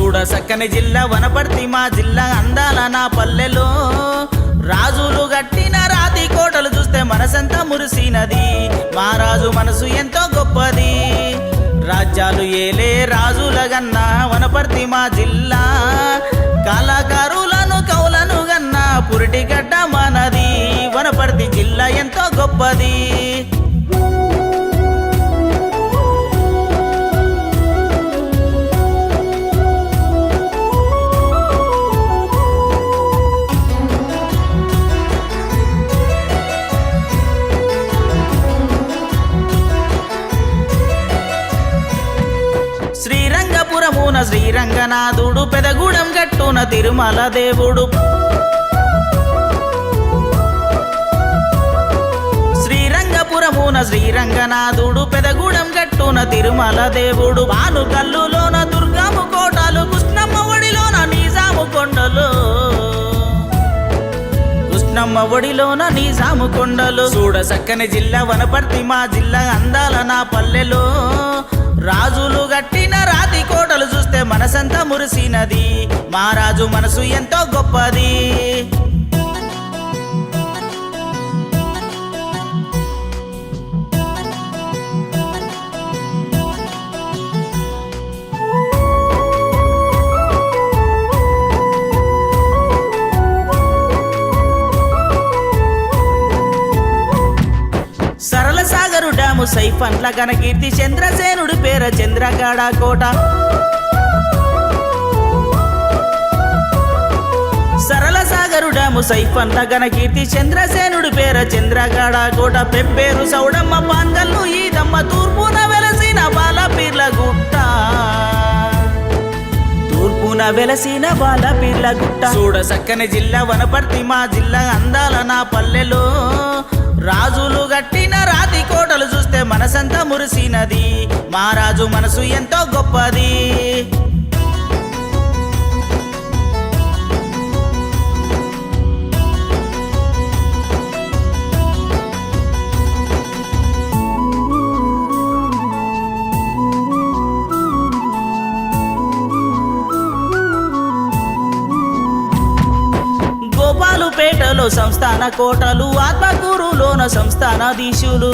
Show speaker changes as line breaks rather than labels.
చూడ సక్కని జిల్లా వనపర్తి మా జిల్లా అందాల నా పల్లెలో రాజులు గట్టిన రాతి కోటలు చూస్తే మనసంతా మురిసినది మా రాజు మనసు ఎంతో గొప్పది రాజ్యాలు ఏలే రాజుల గన్నా వనపర్తి మా జిల్లా కళాకారులను కౌలను గన్నా పురిటి గడ్డ మనది వనపర్తి జిల్లా ఎంతో గొప్పది శ్రీరంగపురమున శ్రీరంగనాథుడు పెదగూడెం గట్టున తిరుమల దేవుడు శ్రీరంగపురమున శ్రీరంగనాథుడు పెదగూడెం గట్టున తిరుమల దేవుడు భానుకల్లులోన దుర్గము కోటలు కృష్ణమ్మ ఒడిలోన నిజాము కొండలు కృష్ణమ్మ ఒడిలోన నిజాము కొండలు చూడ సక్కని జిల్లా వనపర్తి మా జిల్లా అందాల నా పల్లెలో రాజులు గట్టిన రాతి కోటలు చూస్తే మనసంతా మురిసినది మా రాజు మనసు ఎంతో గొప్పది సరళ సాగరు డ్యాము సైఫన్ల ఘనకీర్తి చంద్రసేనుడి పేర చంద్రగాడ కోట సరళ సాగరు డ్యాము సైఫన్ల ఘనకీర్తి చంద్రసేనుడి పేర చంద్రగాడ కోట పెబ్బేరు సౌడమ్మ పాంగల్లు ఈదమ్మ తూర్పున వెలసిన బాలపీర్ల గుట్ట తూర్పున వెలసిన బాలపీర్ల గుట్ట చూడ సక్కని జిల్లా వనపర్తి మా జిల్లా అందాల నా పల్లెలో రాజులు గట్టిన రాతి కోటలు చూస్తే మనసంతా మురిసినది మా రాజు మనసు ఎంతో గొప్పది గోపాలుపేటలో సంస్థాన కోటలు ఆత్మకూరులోన సంస్థానాధీశులు